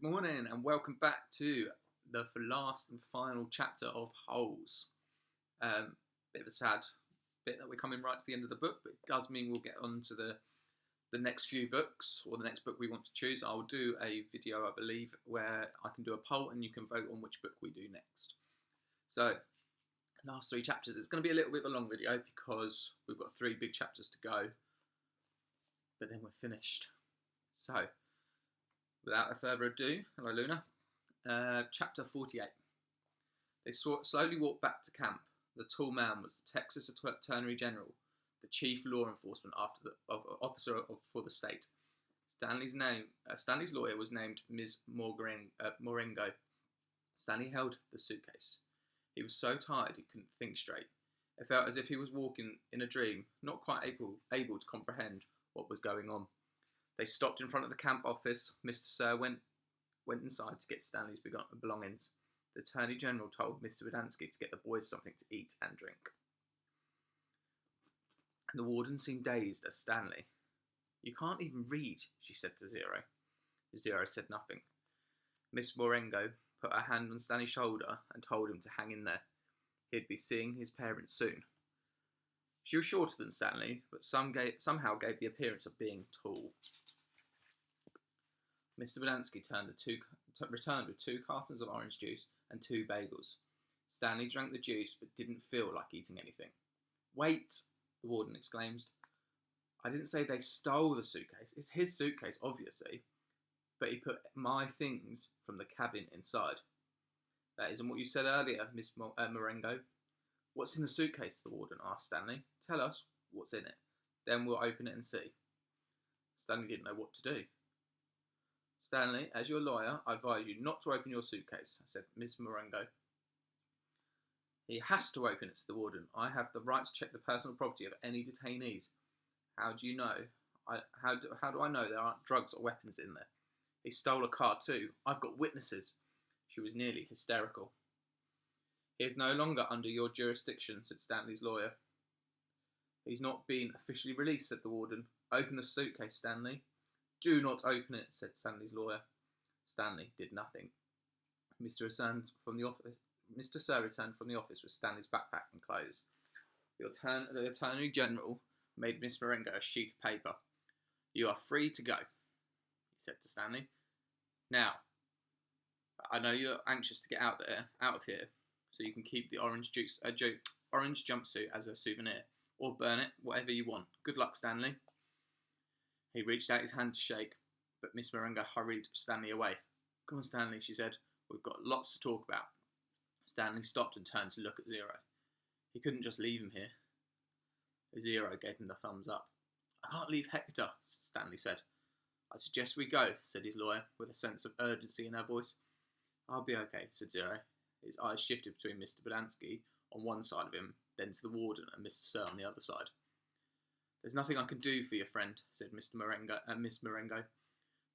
Good morning and welcome back to the last and final chapter of Holes. Bit of a sad bit that we're coming right to the end of the book, but it does mean we'll get on to the next few books, or the next book we want to choose. I'll do a video, I believe, where I can do a poll and you can vote on which book we do next. So, last three chapters. It's going to be a little bit of a long video because we've got three big chapters to go, but then we're finished. So, without further ado, hello Luna. Chapter 48. They slowly walked back to camp. The tall man was the Texas Attorney General, the chief law enforcement officer for the state. Stanley's lawyer was named Ms. Morengo. Stanley held the suitcase. He was so tired he couldn't think straight. It felt as if he was walking in a dream, not quite able to comprehend what was going on. They stopped in front of the camp office. Mr. Sir went inside to get Stanley's belongings. The Attorney General told Mr. Verdansky to get the boys something to eat and drink. The warden seemed dazed as Stanley. "You can't even read," she said to Zero. Zero said nothing. Miss Morengo put her hand on Stanley's shoulder and told him to hang in there. He'd be seeing his parents soon. She was shorter than Stanley, but somehow gave the appearance of being tall. Mr. Verdansky returned with 2 cartons of orange juice and 2 bagels. Stanley drank the juice but didn't feel like eating anything. "Wait!" the warden exclaimed. "I didn't say they stole the suitcase. It's his suitcase, obviously. But he put my things from the cabin inside." "That isn't what you said earlier, Miss Morengo." "What's in the suitcase?" the warden asked Stanley. "Tell us what's in it. Then we'll open it and see." Stanley didn't know what to do. "Stanley, as your lawyer, I advise you not to open your suitcase," said Miss Morengo. "He has to open it," said the warden. "I have the right to check the personal property of any detainees." "How do you know? How do I know there aren't drugs or weapons in there? He stole a car too. I've got witnesses." She was nearly hysterical. "He is no longer under your jurisdiction," said Stanley's lawyer. "He's not been officially released," said the warden. "Open the suitcase, Stanley." "Do not open it," said Stanley's lawyer. Stanley did nothing. Mr. Sir returned from the office with Stanley's backpack and clothes. The Attorney General made Miss Morengo a sheet of paper. "You are free to go," he said to Stanley. "Now, I know you're anxious to get out of here, so you can keep the orange jumpsuit as a souvenir, or burn it, whatever you want. Good luck, Stanley." He reached out his hand to shake, but Miss Morengo hurried Stanley away. "Come on, Stanley," she said. "We've got lots to talk about." Stanley stopped and turned to look at Zero. He couldn't just leave him here. Zero gave him the thumbs up. "I can't leave Hector," Stanley said. "I suggest we go," said his lawyer, with a sense of urgency in her voice. "I'll be okay," said Zero. His eyes shifted between Mr. Verdansky on one side of him, then to the warden and Mr. Sir on the other side. "There's nothing I can do for your friend," said Miss Morengo.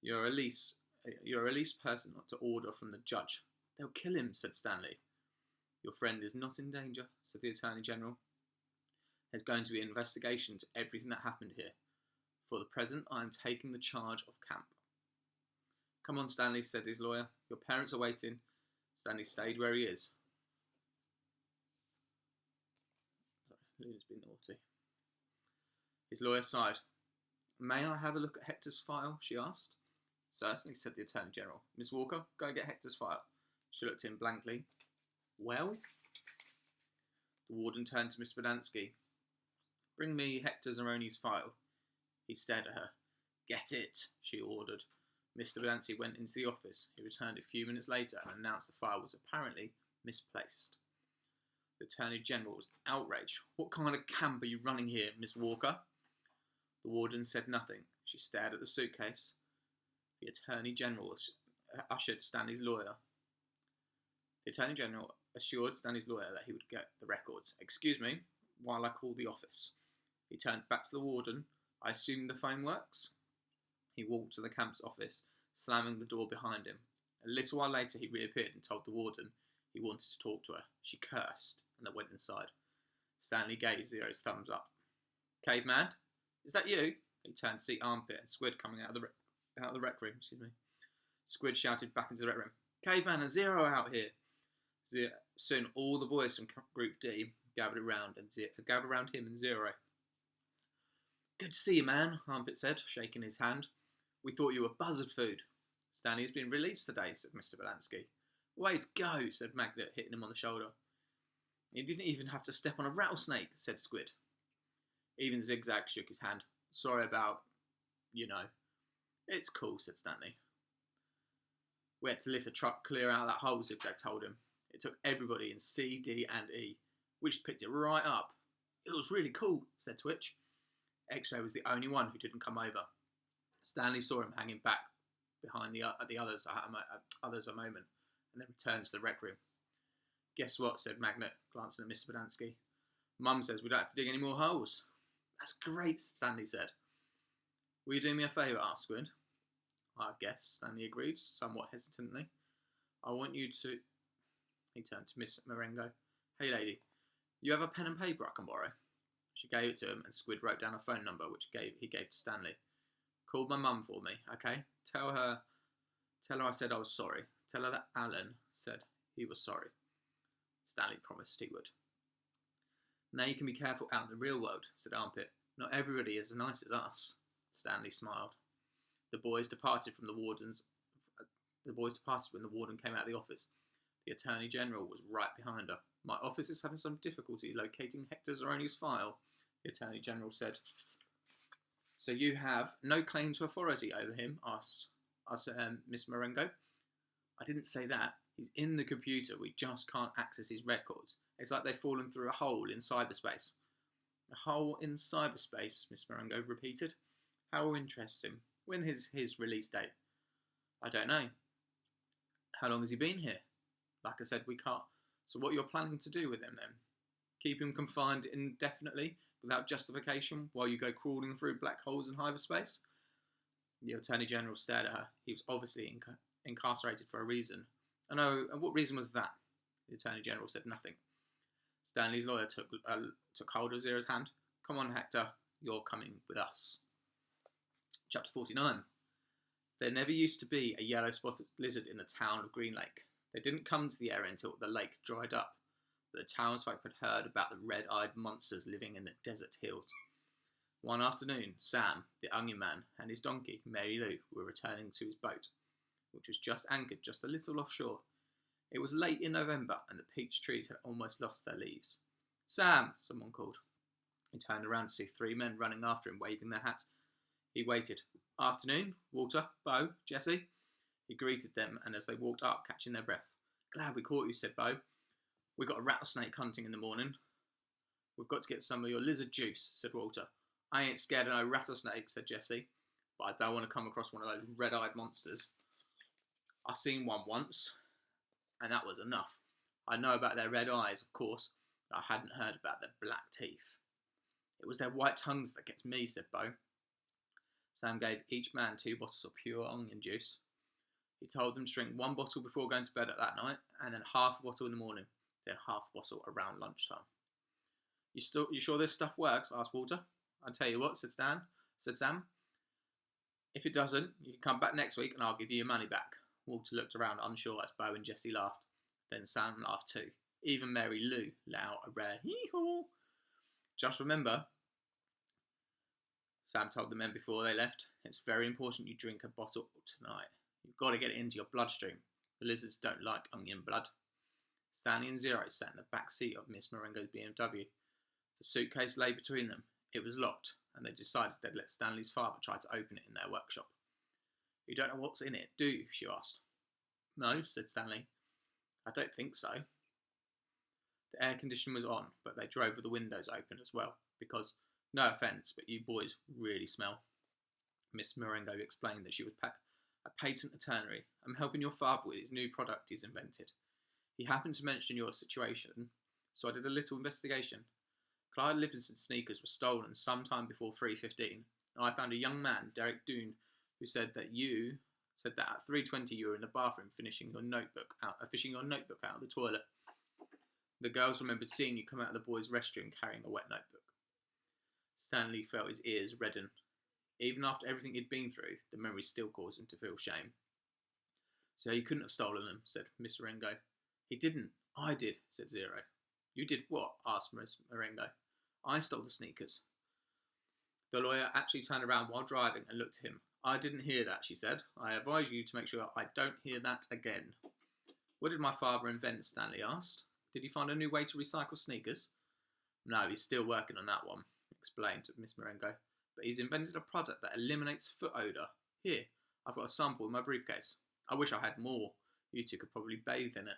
You're a released person to order from the judge." "They'll kill him," said Stanley. "Your friend is not in danger," said the Attorney General. "There's going to be an investigation into everything that happened here. For the present, I am taking the charge of camp." "Come on, Stanley," said his lawyer. "Your parents are waiting." Stanley stayed where he is. Sorry, Luna's been naughty. His lawyer sighed. "May I have a look at Hector's file?" she asked. "Certainly," said the Attorney General. "Miss Walker, go get Hector's file." She looked at him blankly. "Well?" The warden turned to Miss Verdansky. "Bring me Hector Zeroni's file." He stared at her. "Get it," she ordered. Mr. Verdansky went into the office. He returned a few minutes later and announced the file was apparently misplaced. The Attorney General was outraged. "What kind of camp are you running here, Miss Walker?" The warden said nothing. She stared at the suitcase. The Attorney General ushered Stanley's lawyer. The Attorney General assured Stanley's lawyer that he would get the records. "Excuse me, while I call the office." He turned back to the warden. "I assume the phone works?" He walked to the camp's office, slamming the door behind him. A little while later he reappeared and told the warden he wanted to talk to her. She cursed and then went inside. Stanley gave Zero's thumbs up. "Caveman, is that you?" He turned to see Armpit and Squid coming out of the rec room. Squid shouted back into the rec room. Caveman and Zero out here. Soon all the boys from Group D gathered around him and Zero. Good to see you, man, Armpit said, shaking his hand. We thought you were buzzard food. Stanley has been released today, said Mr. Belansky. Ways go, said Magnet, hitting him on the shoulder. You didn't even have to step on a rattlesnake, said Squid. Even Zigzag shook his hand. Sorry about, It's cool, said Stanley. We had to lift the truck clear out of that hole, Zigzag told him. It took everybody in C, D and E. We just picked it right up. It was really cool, said Twitch. X-Ray was the only one who didn't come over. Stanley saw him hanging back behind the others a moment, and then returned to the rec room. Guess what, said Magnet, glancing at Mr. Belansky. Mum says we don't have to dig any more holes. That's great, Stanley said. Will you do me a favour, asked Squid. I guess, Stanley agreed, somewhat hesitantly. I want you to... He turned to Miss Marengo. Hey, lady, you have a pen and paper I can borrow? She gave it to him, and Squid wrote down a phone number, which he gave to Stanley. Called my mum for me, okay? Tell her I said I was sorry. Tell her that Alan said he was sorry. Stanley promised he would. Now you can be careful out in the real world, said Armpit. Not everybody is as nice as us. Stanley smiled. The boys departed when the warden came out of the office. The Attorney General was right behind her. My office is having some difficulty locating Hector Zeroni's file, the Attorney General said. So you have no claim to authority over him, asked Miss Marengo. I didn't say that. He's in the computer. We just can't access his records. It's like they've fallen through a hole in cyberspace. A hole in cyberspace, Miss Marengo repeated. How interesting. When is his release date? I don't know. How long has he been here? Like I said, we can't. So what you're planning to do with him then? Keep him confined indefinitely without justification while you go crawling through black holes in hyperspace? The Attorney General stared at her. He was obviously incarcerated for a reason. I know, and what reason was that? The Attorney General said nothing. Stanley's lawyer took hold of Zero's hand. Come on, Hector, you're coming with us. Chapter 49. There never used to be a yellow-spotted lizard in the town of Green Lake. They didn't come to the area until the lake dried up, but the townsfolk had heard about the red-eyed monsters living in the desert hills. One afternoon, Sam, the onion man, and his donkey, Mary Lou, were returning to his boat, which was just anchored just a little offshore. It was late in November, and the peach trees had almost lost their leaves. Sam, someone called. He turned around to see three men running after him, waving their hats. He waited. Afternoon, Walter, Bo, Jesse. He greeted them, and as they walked up, catching their breath. Glad we caught you, said Bo. We got a rattlesnake hunting in the morning. We've got to get some of your lizard juice, said Walter. I ain't scared of no rattlesnake, said Jesse, but I don't want to come across one of those red-eyed monsters. I seen one once, and that was enough. I know about their red eyes, of course, but I hadn't heard about their black teeth. It was their white tongues that gets me, said Bo. Sam gave each man 2 bottles of pure onion juice. He told them to drink 1 bottle before going to bed at that night, and then half a bottle in the morning, then half a bottle around lunchtime. You sure this stuff works? Asked Walter. I'll tell you what, said Sam. If it doesn't, you can come back next week and I'll give you your money back. Walter looked around unsure as Bo and Jesse laughed. Then Sam laughed too. Even Mary Lou let out a rare hee-haw. Just remember, Sam told the men before they left, it's very important you drink a bottle tonight. You've got to get it into your bloodstream. The lizards don't like onion blood. Stanley and Zero sat in the back seat of Miss Marengo's BMW. The suitcase lay between them. It was locked, and they decided they'd let Stanley's father try to open it in their workshop. You don't know what's in it, do you? She asked. No, said Stanley. I don't think so. The air conditioning was on, but they drove with the windows open as well, because, no offence, but you boys really smell. Miss Marengo explained that she was a patent attorney. I'm helping your father with his new product he's invented. He happened to mention your situation, so I did a little investigation. Clyde Livingston's sneakers were stolen sometime before 3:15, and I found a young man, Derek Doone, who said that at 3:20 you were in the bathroom fishing your notebook out of the toilet. The girls remembered seeing you come out of the boys' restroom carrying a wet notebook. Stanley felt his ears redden. Even after everything he'd been through, the memory still caused him to feel shame. So he couldn't have stolen them, said Miss Marengo. He didn't. I did, said Zero. You did what? Asked Miss Marengo. I stole the sneakers. The lawyer actually turned around while driving and looked at him. I didn't hear that, she said. I advise you to make sure I don't hear that again. What did my father invent? Stanley asked. Did he find a new way to recycle sneakers? No, he's still working on that one, explained Miss Marengo. But he's invented a product that eliminates foot odour. Here, I've got a sample in my briefcase. I wish I had more. You two could probably bathe in it.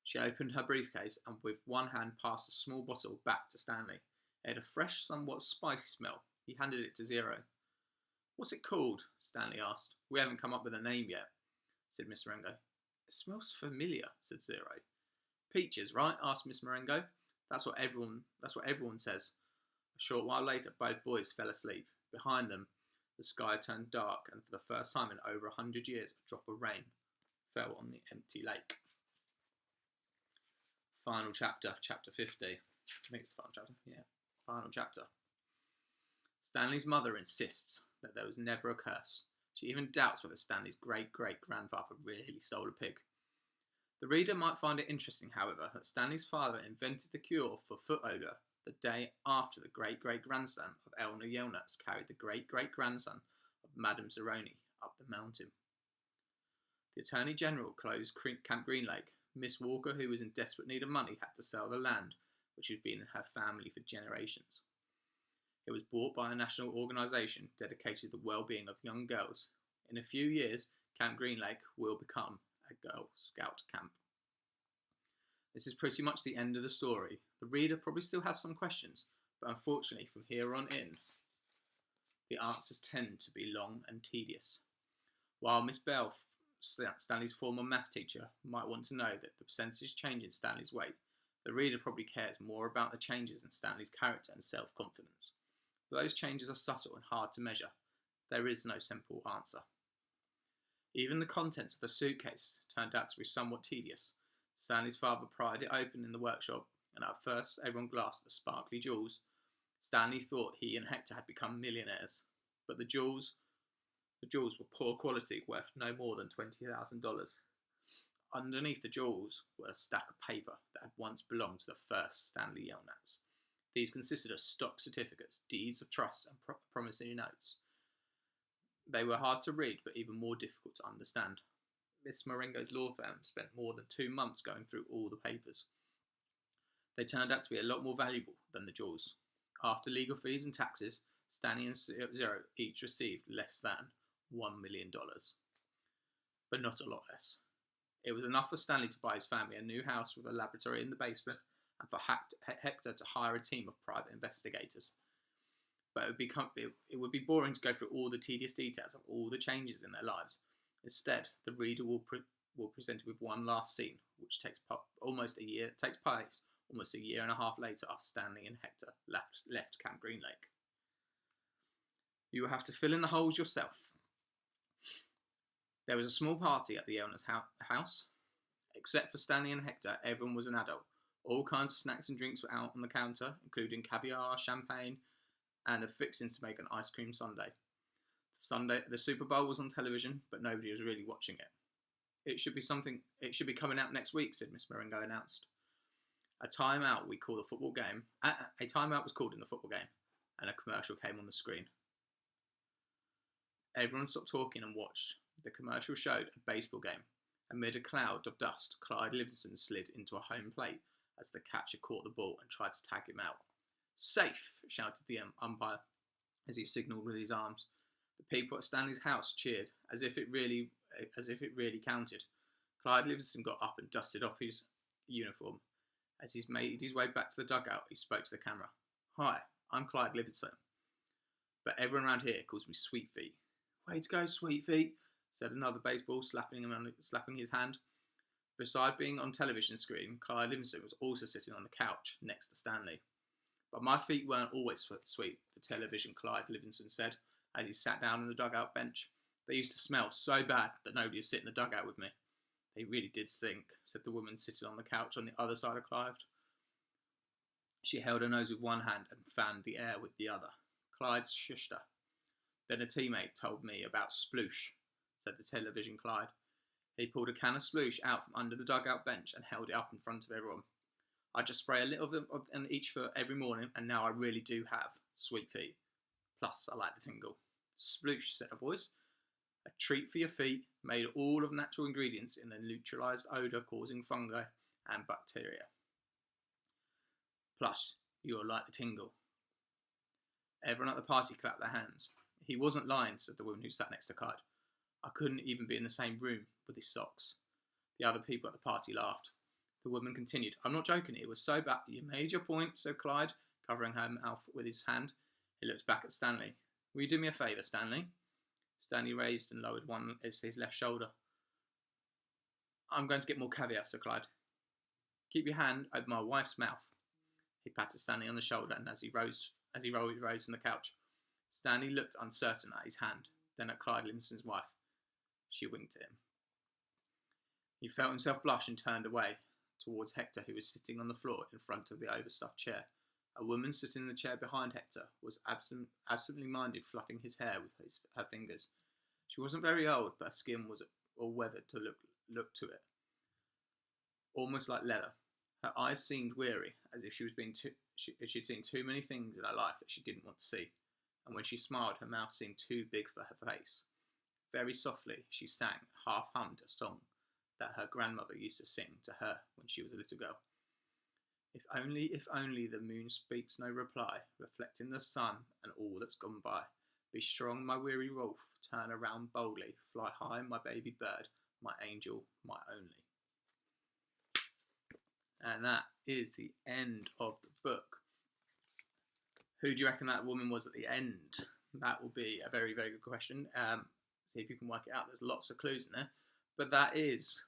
She opened her briefcase and with one hand passed a small bottle back to Stanley. It had a fresh, somewhat spicy smell. He handed it to Zero. What's it called? Stanley asked. We haven't come up with a name yet, said Miss Marengo. It smells familiar, said Zero. Peaches, right? Asked Miss Marengo. That's what everyone says. A short while later, both boys fell asleep. Behind them, the sky turned dark, and for the first time in over 100 years, a drop of rain fell on the empty lake. Final chapter, chapter 50. I think it's the final chapter. Yeah, final chapter. Stanley's mother insists that there was never a curse. She even doubts whether Stanley's great-great-grandfather really stole a pig. The reader might find it interesting, however, that Stanley's father invented the cure for foot odour the day after the great-great-grandson of Eleanor Yelnats carried the great-great-grandson of Madame Zeroni up the mountain. The Attorney General closed Camp Green Lake. Miss Walker, who was in desperate need of money, had to sell the land, which had been in her family for generations. It was bought by a national organisation dedicated to the well-being of young girls. In a few years, Camp Green Lake will become a Girl Scout camp. This is pretty much the end of the story. The reader probably still has some questions, but unfortunately from here on in, the answers tend to be long and tedious. While Miss Bell, Stanley's former math teacher, might want to know that the percentage change in Stanley's weight, the reader probably cares more about the changes in Stanley's character and self-confidence. But those changes are subtle and hard to measure. There is no simple answer. Even the contents of the suitcase turned out to be somewhat tedious. Stanley's father pried it open in the workshop, and at first everyone glanced at the sparkly jewels. Stanley thought he and Hector had become millionaires, but the jewels were poor quality, worth no more than $20,000. Underneath the jewels were a stack of paper that had once belonged to the first Stanley Yelnats. These consisted of stock certificates, deeds of trust, and promissory notes. They were hard to read, but even more difficult to understand. Miss Marengo's law firm spent more than 2 months going through all the papers. They turned out to be a lot more valuable than the jewels. After legal fees and taxes, Stanley and Zero each received less than $1 million. But not a lot less. It was enough for Stanley to buy his family a new house with a laboratory in the basement, and for Hector to hire a team of private investigators. But it would be boring to go through all the tedious details of all the changes in their lives. Instead, the reader will present with one last scene, which takes place almost a year and a half later after Stanley and Hector left Camp Green Lake. You will have to fill in the holes yourself. There was a small party at the Yelnats' house. Except for Stanley and Hector, everyone was an adult. All kinds of snacks and drinks were out on the counter, including caviar, champagne, and the fixings to make an ice cream sundae. The Super Bowl was on television, but nobody was really watching it. It should be coming out next week, said Miss Marengo announced. A timeout was called in the football game, and a commercial came on the screen. Everyone stopped talking and watched. The commercial showed a baseball game. Amid a cloud of dust, Clyde Livingston slid into a home plate as the catcher caught the ball and tried to tag him out. Safe, shouted the umpire as he signalled with his arms. The people at Stanley's house cheered, as if it really counted. Clyde Livingston got up and dusted off his uniform. As he made his way back to the dugout, he spoke to the camera. Hi, I'm Clyde Livingston, but everyone around here calls me Sweet Feet. Way to go, Sweet Feet, said another baseball, slapping his hand. Besides being on television screen, Clyde Livingston was also sitting on the couch next to Stanley. But my feet weren't always sweet, the television Clyde Livingston said, as he sat down on the dugout bench. They used to smell so bad that nobody would sit in the dugout with me. They really did stink, said the woman sitting on the couch on the other side of Clyde. She held her nose with one hand and fanned the air with the other. Clyde shushed her. Then a teammate told me about Sploosh, said the television Clyde. He pulled a can of sploosh out from under the dugout bench and held it up in front of everyone. I just spray a little of them on each foot every morning, and now I really do have sweet feet. Plus, I like the tingle. Sploosh, said a voice. A treat for your feet, made all of natural ingredients in a neutralised odour-causing fungi and bacteria. Plus, you'll like the tingle. Everyone at the party clapped their hands. He wasn't lying, said the woman who sat next to Clyde. I couldn't even be in the same room with his socks. The other people at the party laughed. The woman continued, I'm not joking, it was so bad. You made your point, said Clyde, covering her mouth with his hand. He looked back at Stanley. Will you do me a favour, Stanley? Stanley raised and lowered his left shoulder. I'm going to get more caviar, said Clyde. Keep your hand over my wife's mouth. He patted Stanley on the shoulder, and as he rose from the couch, Stanley looked uncertain at his hand, then at Clyde Livingston's wife. She winked at him. He felt himself blush and turned away towards Hector, who was sitting on the floor in front of the overstuffed chair. A woman sitting in the chair behind Hector was absently minded fluffing his hair with her fingers. She wasn't very old, but her skin was all weathered to look to it, almost like leather. Her eyes seemed weary, as if she'd seen too many things in her life that she didn't want to see, and when she smiled, her mouth seemed too big for her face. Very softly, she sang, half-hummed a song that her grandmother used to sing to her when she was a little girl. If only the moon speaks no reply, reflecting the sun and all that's gone by. Be strong, my weary wolf, turn around boldly, fly high, my baby bird, my angel, my only. And that is the end of the book. Who do you reckon that woman was at the end? That will be a very, very good question. See if you can work it out. There's lots of clues in there. But that is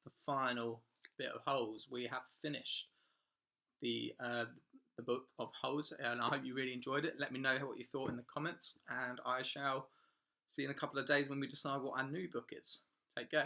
the final bit of Holes. We have finished the book of Holes, and I hope you really enjoyed it. Let me know what you thought in the comments, and I shall see you in a couple of days when we decide what our new book is. Take care.